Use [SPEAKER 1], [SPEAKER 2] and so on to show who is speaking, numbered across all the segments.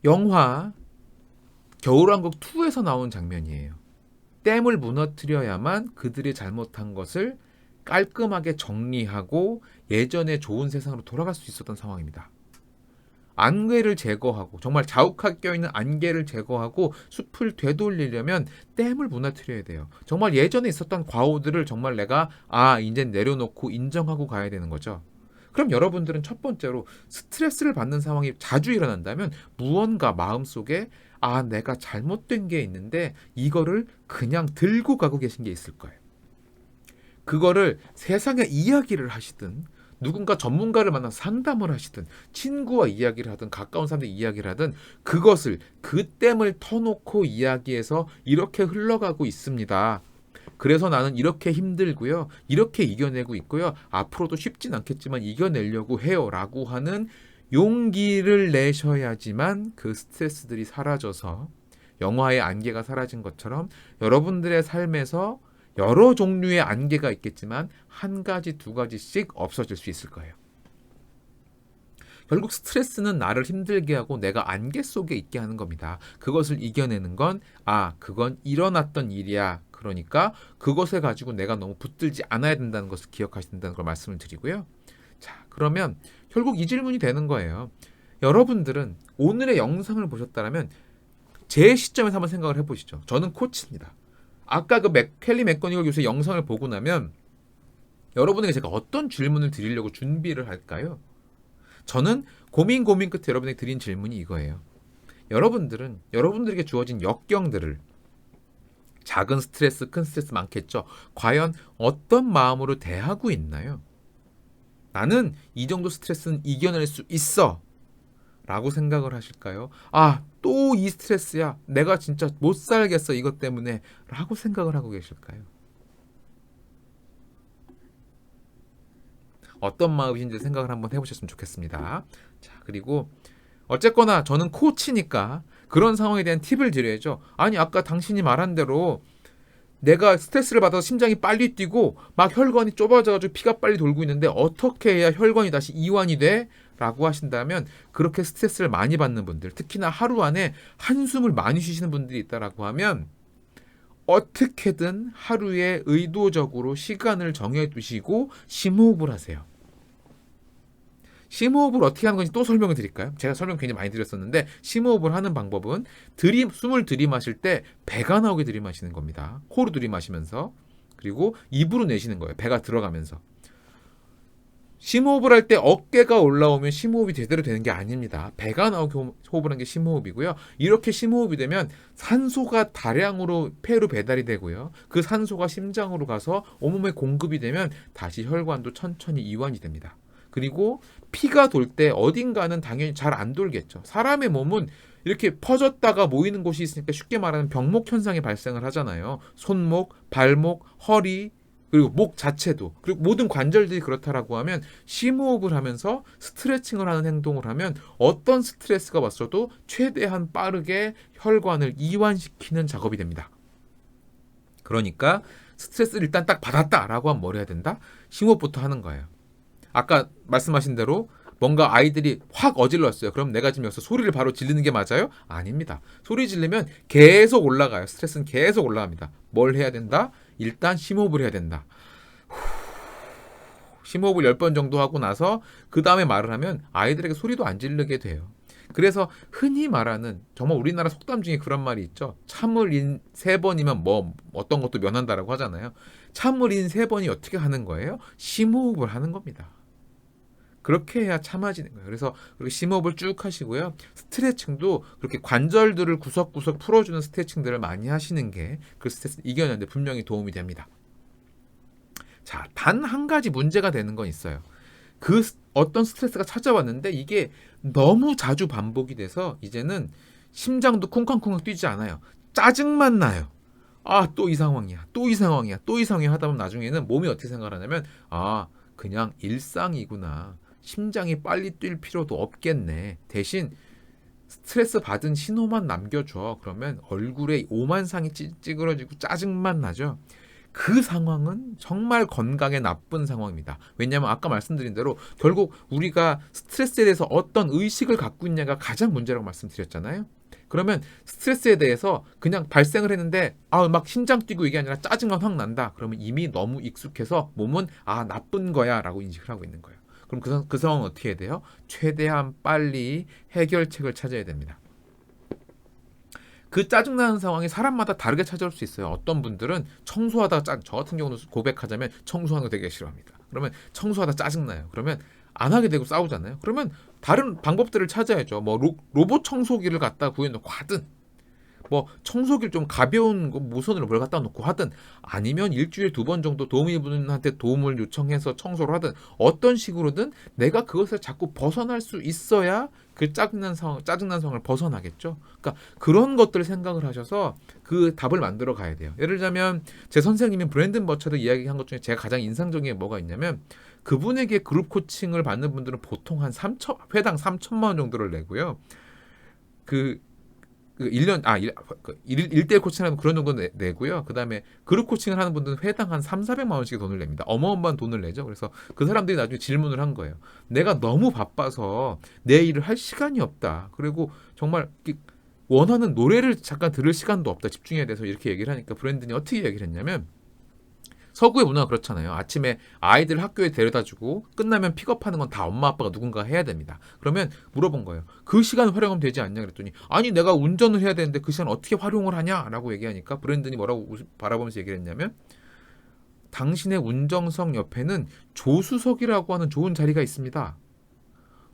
[SPEAKER 1] 영화 겨울왕국 2에서 나온 장면이에요. 댐을 무너뜨려야만 그들이 잘못한 것을 깔끔하게 정리하고 예전의 좋은 세상으로 돌아갈 수 있었던 상황입니다. 안개를 제거하고 정말 자욱하게 껴있는 안개를 제거하고 숲을 되돌리려면 댐을 무너뜨려야 돼요. 정말 예전에 있었던 과오들을 정말 내가 이제 내려놓고 인정하고 가야 되는 거죠. 그럼 여러분들은 첫 번째로 스트레스를 받는 상황이 자주 일어난다면 무언가 마음속에 내가 잘못된 게 있는데 이거를 그냥 들고 가고 계신 게 있을 거예요. 그거를 세상에 이야기를 하시든 누군가 전문가를 만나 상담을 하시든 친구와 이야기를 하든 가까운 사람들 이야기를 하든 그것을 그 댐을 터놓고 이야기해서 이렇게 흘러가고 있습니다. 그래서 나는 이렇게 힘들고요. 이렇게 이겨내고 있고요. 앞으로도 쉽진 않겠지만 이겨내려고 해요. 라고 하는 용기를 내셔야지만 그 스트레스들이 사라져서 영화의 안개가 사라진 것처럼 여러분들의 삶에서 여러 종류의 안개가 있겠지만 한 가지, 두 가지씩 없어질 수 있을 거예요. 결국 스트레스는 나를 힘들게 하고 내가 안개 속에 있게 하는 겁니다. 그것을 이겨내는 건 그건 일어났던 일이야. 그러니까 그것을 가지고 내가 너무 붙들지 않아야 된다는 것을 기억하셔야 된다는 걸 말씀을 드리고요. 자, 그러면 결국 이 질문이 되는 거예요. 여러분들은 오늘의 영상을 보셨다면 제 시점에서 한번 생각을 해보시죠. 저는 코치입니다. 아까 그 켈리 맥거니걸 교수의 영상을 보고 나면 여러분에게 제가 어떤 질문을 드리려고 준비를 할까요? 저는 고민 끝에 여러분에게 드린 질문이 이거예요. 여러분들은 여러분들에게 주어진 역경들을 작은 스트레스, 큰 스트레스 많겠죠. 과연 어떤 마음으로 대하고 있나요? 나는 이 정도 스트레스는 이겨낼 수 있어. 라고 생각을 하실까요? 또 이 스트레스야. 내가 진짜 못 살겠어. 이것 때문에. 라고 생각을 하고 계실까요? 어떤 마음이신지 생각을 한번 해보셨으면 좋겠습니다. 자, 그리고 어쨌거나 저는 코치니까 그런 상황에 대한 팁을 드려야죠. 아까 당신이 말한 대로 내가 스트레스를 받아서 심장이 빨리 뛰고 막 혈관이 좁아져가지고 피가 빨리 돌고 있는데 어떻게 해야 혈관이 다시 이완이 돼? 라고 하신다면 그렇게 스트레스를 많이 받는 분들, 특히나 하루 안에 한숨을 많이 쉬시는 분들이 있다라고 하면 어떻게든 하루에 의도적으로 시간을 정해두시고 심호흡을 하세요. 심호흡을 어떻게 하는 건지 또 설명을 드릴까요? 제가 설명 굉장히 많이 드렸었는데 심호흡을 하는 방법은 숨을 들이마실 때 배가 나오게 들이마시는 겁니다. 코로 들이마시면서 그리고 입으로 내쉬는 거예요. 배가 들어가면서. 심호흡을 할 때 어깨가 올라오면 심호흡이 제대로 되는 게 아닙니다. 배가 나오게 호흡을 하는 게 심호흡이고요. 이렇게 심호흡이 되면 산소가 다량으로 폐로 배달이 되고요. 그 산소가 심장으로 가서 온몸에 공급이 되면 다시 혈관도 천천히 이완이 됩니다. 그리고 피가 돌 때 어딘가는 당연히 잘 안 돌겠죠. 사람의 몸은 이렇게 퍼졌다가 모이는 곳이 있으니까 쉽게 말하는 병목 현상이 발생을 하잖아요. 손목, 발목, 허리, 그리고 목 자체도, 그리고 모든 관절들이 그렇다라고 하면 심호흡을 하면서 스트레칭을 하는 행동을 하면 어떤 스트레스가 왔어도 최대한 빠르게 혈관을 이완시키는 작업이 됩니다. 그러니까 스트레스를 일단 딱 받았다라고 하면 뭘 해야 된다? 심호흡부터 하는 거예요. 아까 말씀하신 대로 뭔가 아이들이 확 어질렀어요. 그럼 내가 지금 여기서 소리를 바로 지르는 게 맞아요? 아닙니다. 소리 지르면 계속 올라가요. 스트레스는 계속 올라갑니다. 뭘 해야 된다? 일단 심호흡을 해야 된다. 심호흡을 10번 정도 하고 나서 그 다음에 말을 하면 아이들에게 소리도 안 지르게 돼요. 그래서 흔히 말하는 정말 우리나라 속담 중에 그런 말이 있죠. 참을 인 3번이면 어떤 것도 면한다라고 하잖아요. 참을 인 3번이 어떻게 하는 거예요? 심호흡을 하는 겁니다. 그렇게 해야 참아지는 거예요. 그래서 그렇게 심호흡을 쭉 하시고요. 스트레칭도 그렇게 관절들을 구석구석 풀어주는 스트레칭들을 많이 하시는 게 그 스트레스 이겨내는데 분명히 도움이 됩니다. 자, 단 한 가지 문제가 되는 건 있어요. 어떤 스트레스가 찾아왔는데 이게 너무 자주 반복이 돼서 이제는 심장도 쿵쾅쿵쾅 뛰지 않아요. 짜증만 나요. 또 이 상황이야. 또 이 상황이야. 또 이 상황이야 하다 보면 나중에는 몸이 어떻게 생각을 하냐면 그냥 일상이구나. 심장이 빨리 뛸 필요도 없겠네. 대신 스트레스 받은 신호만 남겨줘. 그러면 얼굴에 오만상이 찌그러지고 짜증만 나죠. 그 상황은 정말 건강에 나쁜 상황입니다. 왜냐하면 아까 말씀드린 대로 결국 우리가 스트레스에 대해서 어떤 의식을 갖고 있냐가 가장 문제라고 말씀드렸잖아요. 그러면 스트레스에 대해서 그냥 발생을 했는데 막 심장 뛰고 이게 아니라 짜증만 확 난다. 그러면 이미 너무 익숙해서 몸은 나쁜 거야 라고 인식을 하고 있는 거예요. 그럼 그 상황은 어떻게 해야 돼요? 최대한 빨리 해결책을 찾아야 됩니다. 그 짜증나는 상황이 사람마다 다르게 찾아올 수 있어요. 어떤 분들은 청소하다가 저 같은 경우는 고백하자면 청소하는 거 되게 싫어합니다. 그러면 청소하다 짜증나요. 그러면 안 하게 되고 싸우잖아요. 그러면 다른 방법들을 찾아야죠. 뭐 로봇 청소기를 갖다 구해놓고 하든 뭐 청소기를 좀 가벼운 무선으로 뭘 갖다 놓고 하든 아니면 일주일에 2번 정도 도우미분한테 도움을 요청해서 청소를 하든 어떤 식으로든 내가 그것을 자꾸 벗어날 수 있어야 그 짜증난 상황을 벗어나겠죠. 그러니까 그런 것들을 생각을 하셔서 그 답을 만들어 가야 돼요. 예를 들자면 제 선생님인 브랜든 버처드 이야기한 것 중에 제가 가장 인상적인 게 뭐가 있냐면 그분에게 그룹 코칭을 받는 분들은 보통 한 회당 3천만 원 정도를 내고요. 그 1년 1대1 코칭하는 그런 정도 내고요. 그다음에 그룹 코칭을 하는 분들은 회당 한 3,400만 원씩 돈을 냅니다. 어마어마한 돈을 내죠. 그래서 그 사람들이 나중에 질문을 한 거예요. 내가 너무 바빠서 내 일을 할 시간이 없다. 그리고 정말 원하는 노래를 잠깐 들을 시간도 없다. 집중해야 돼서 이렇게 얘기를 하니까 브랜든이 어떻게 얘기를 했냐면 서구의 문화가 그렇잖아요. 아침에 아이들 학교에 데려다주고 끝나면 픽업하는 건 다 엄마 아빠가 누군가 해야 됩니다. 그러면 물어본 거예요. 그 시간 활용하면 되지 않냐 그랬더니 아니 내가 운전을 해야 되는데 그 시간 어떻게 활용을 하냐라고 얘기하니까 브랜든이 뭐라고 바라보면서 얘기를 했냐면 당신의 운전석 옆에는 조수석이라고 하는 좋은 자리가 있습니다.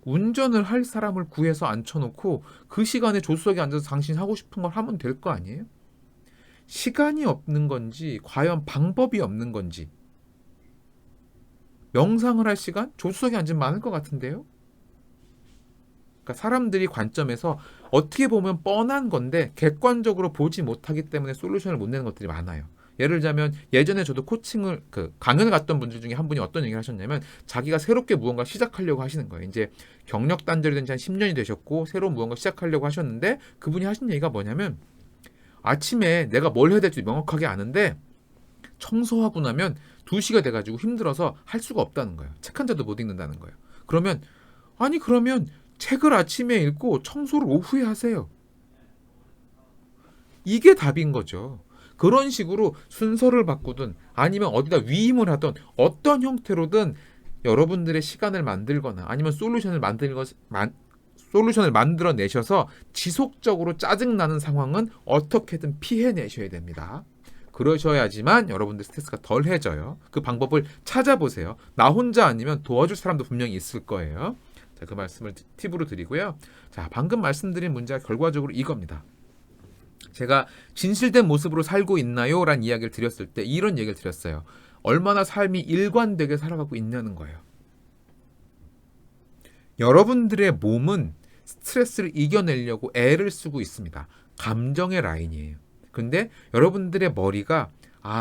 [SPEAKER 1] 운전을 할 사람을 구해서 앉혀놓고 그 시간에 조수석에 앉아서 당신이 하고 싶은 걸 하면 될 거 아니에요? 시간이 없는 건지 과연 방법이 없는 건지 명상을 할 시간? 조수석에 앉으면 많을 것 같은데요? 그러니까 사람들이 관점에서 어떻게 보면 뻔한 건데 객관적으로 보지 못하기 때문에 솔루션을 못 내는 것들이 많아요. 예를 들자면 예전에 저도 코칭을 강연을 갔던 분들 중에 한 분이 어떤 얘기를 하셨냐면 자기가 새롭게 무언가 시작하려고 하시는 거예요. 이제 경력 단절이 된 지 한 10년이 되셨고 새로운 무언가 시작하려고 하셨는데 그분이 하신 얘기가 뭐냐면 아침에 내가 뭘 해야 될지 명확하게 아는데 청소하고 나면 2시가 돼가지고 힘들어서 할 수가 없다는 거예요. 책 한 자도 못 읽는다는 거예요. 그러면 책을 아침에 읽고 청소를 오후에 하세요. 이게 답인 거죠. 그런 식으로 순서를 바꾸든 아니면 어디다 위임을 하든 어떤 형태로든 여러분들의 시간을 만들거나 아니면 솔루션을 만들어내셔서 지속적으로 짜증나는 상황은 어떻게든 피해내셔야 됩니다. 그러셔야지만 여러분들 스트레스가 덜해져요. 그 방법을 찾아보세요. 나 혼자 아니면 도와줄 사람도 분명히 있을 거예요. 자, 그 말씀을 팁으로 드리고요. 자, 방금 말씀드린 문제가 결과적으로 이겁니다. 제가 진실된 모습으로 살고 있나요? 라는 이야기를 드렸을 때 이런 얘기를 드렸어요. 얼마나 삶이 일관되게 살아가고 있냐는 거예요. 여러분들의 몸은 스트레스를 이겨내려고 애를 쓰고 있습니다. 감정의 라인이에요. 근데 여러분들의 머리가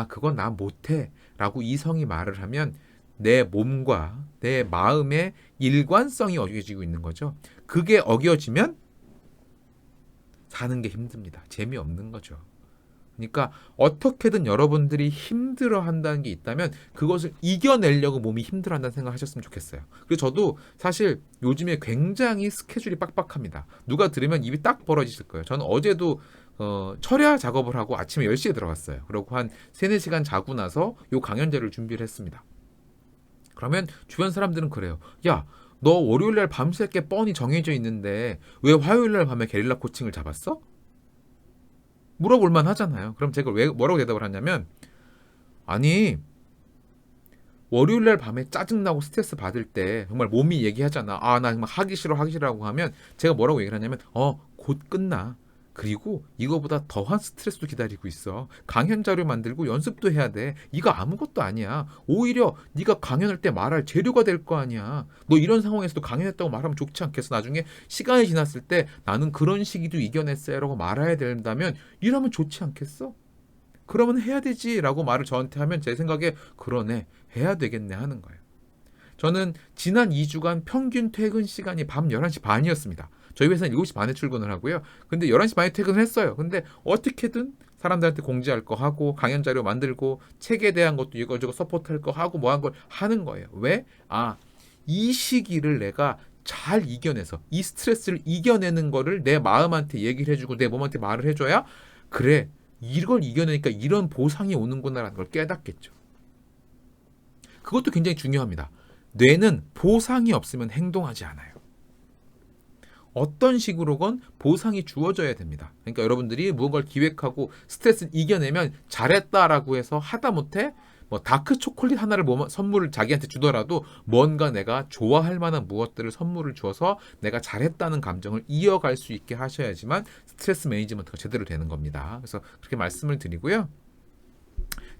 [SPEAKER 1] 그건 나 못해 라고 이성이 말을 하면 내 몸과 내 마음의 일관성이 어겨지고 있는 거죠. 그게 어겨지면 사는 게 힘듭니다. 재미없는 거죠. 그러니까 어떻게든 여러분들이 힘들어한다는 게 있다면 그것을 이겨내려고 몸이 힘들어한다는 생각을 하셨으면 좋겠어요. 그리고 저도 사실 요즘에 굉장히 스케줄이 빡빡합니다. 누가 들으면 입이 딱 벌어지실 거예요. 저는 어제도 철야 작업을 하고 아침에 10시에 들어갔어요. 그리고 한 3-4시간 자고 나서 요 강연자를 준비를 했습니다. 그러면 주변 사람들은 그래요. 야, 너 월요일날 밤샐 게 뻔히 정해져 있는데 왜 화요일날 밤에 게릴라 코칭을 잡았어? 물어볼만 하잖아요. 그럼 제가 왜 뭐라고 대답을 하냐면 아니 월요일날 밤에 짜증나고 스트레스 받을 때 정말 몸이 얘기하잖아. 나 정말 하기 싫어라고 하면 제가 뭐라고 얘기를 하냐면 곧 끝나. 그리고 이거보다 더한 스트레스도 기다리고 있어. 강연 자료 만들고 연습도 해야 돼. 이거 아무것도 아니야. 오히려 네가 강연할 때 말할 재료가 될 거 아니야. 너 이런 상황에서도 강연했다고 말하면 좋지 않겠어? 나중에 시간이 지났을 때 나는 그런 시기도 이겨냈어요 라고 말해야 된다면 이러면 좋지 않겠어? 그러면 해야 되지 라고 말을 저한테 하면 제 생각에 그러네. 해야 되겠네 하는 거예요. 저는 지난 2주간 평균 퇴근 시간이 밤 11시 반이었습니다. 저희 회사는 7시 반에 출근을 하고요. 근데 11시 반에 퇴근을 했어요. 근데 어떻게든 사람들한테 공지할 거 하고 강연 자료 만들고 책에 대한 것도 이거저거 서포트할 거 하고 뭐 한 걸 하는 거예요. 왜? 이 시기를 내가 잘 이겨내서 이 스트레스를 이겨내는 거를 내 마음한테 얘기를 해주고 내 몸한테 말을 해줘야 그래 이걸 이겨내니까 이런 보상이 오는구나라는 걸 깨닫겠죠. 그것도 굉장히 중요합니다. 뇌는 보상이 없으면 행동하지 않아요. 어떤 식으로건 보상이 주어져야 됩니다. 그러니까 여러분들이 무언가를 기획하고 스트레스를 이겨내면 잘했다라고 해서 하다못해 뭐 다크 초콜릿 하나를 선물을 자기한테 주더라도 뭔가 내가 좋아할 만한 무엇들을 선물을 주어서 내가 잘했다는 감정을 이어갈 수 있게 하셔야지만 스트레스 매니지먼트가 제대로 되는 겁니다. 그래서 그렇게 말씀을 드리고요.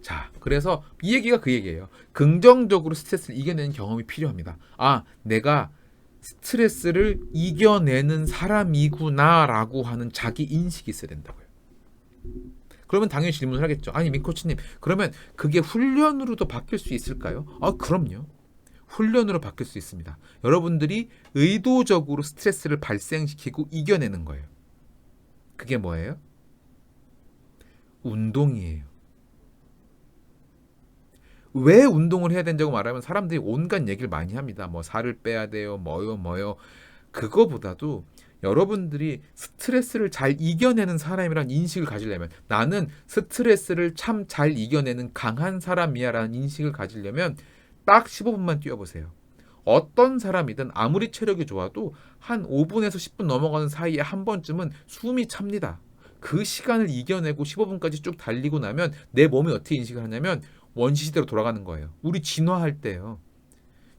[SPEAKER 1] 자, 그래서 이 얘기가 그 얘기예요. 긍정적으로 스트레스를 이겨내는 경험이 필요합니다. 내가 스트레스를 이겨내는 사람이구나라고 하는 자기 인식이 있어야 된다고요. 그러면 당연히 질문을 하겠죠. 아니 민코치님, 그러면 그게 훈련으로도 바뀔 수 있을까요? 그럼요. 훈련으로 바뀔 수 있습니다. 여러분들이 의도적으로 스트레스를 발생시키고 이겨내는 거예요. 그게 뭐예요? 운동이에요. 왜 운동을 해야 된다고 말하면 사람들이 온갖 얘기를 많이 합니다. 뭐 살을 빼야 돼요. 뭐요. 그거보다도 여러분들이 스트레스를 잘 이겨내는 사람이라는 인식을 가지려면 나는 스트레스를 참 잘 이겨내는 강한 사람이야 라는 인식을 가지려면 딱 15분만 뛰어보세요. 어떤 사람이든 아무리 체력이 좋아도 한 5분에서 10분 넘어가는 사이에 한 번쯤은 숨이 찹니다. 그 시간을 이겨내고 15분까지 쭉 달리고 나면 내 몸이 어떻게 인식을 하냐면 원시시대로 돌아가는 거예요. 우리 진화할 때요.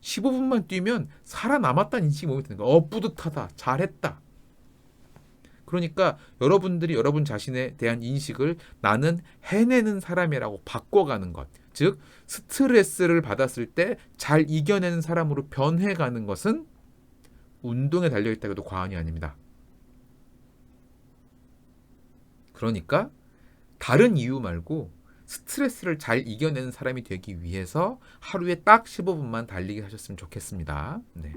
[SPEAKER 1] 15분만 뛰면 살아남았다는 인식이 몸에 드는 거예요. 뿌듯하다. 잘했다. 그러니까 여러분들이 여러분 자신에 대한 인식을 나는 해내는 사람이라고 바꿔가는 것. 즉 스트레스를 받았을 때 잘 이겨내는 사람으로 변해가는 것은 운동에 달려있다고 해도 과언이 아닙니다. 그러니까 다른 이유 말고 스트레스를 잘 이겨내는 사람이 되기 위해서 하루에 딱 15분만 달리기 하셨으면 좋겠습니다. 네.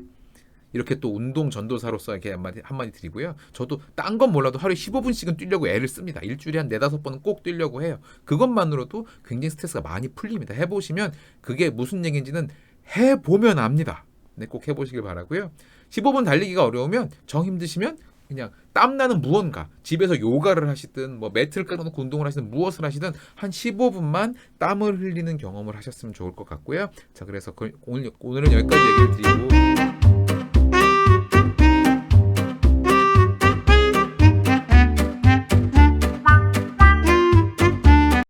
[SPEAKER 1] 이렇게 또 운동 전도사로서 이렇게 한마디 드리고요. 저도 딴 건 몰라도 하루에 15분씩은 뛰려고 애를 씁니다. 일주일에 한 4-5번은 꼭 뛰려고 해요. 그것만으로도 굉장히 스트레스가 많이 풀립니다. 해보시면 그게 무슨 얘기인지는 해보면 압니다. 네, 꼭 해보시길 바라고요. 15분 달리기가 어려우면 정 힘드시면 그냥 땀나는 무언가 집에서 요가를 하시든 뭐 매트를 깔아놓고 운동을 하시든 무엇을 하시든 한 15분만 땀을 흘리는 경험을 하셨으면 좋을 것 같고요. 자, 그래서 오늘은 여기까지 얘기를 드리고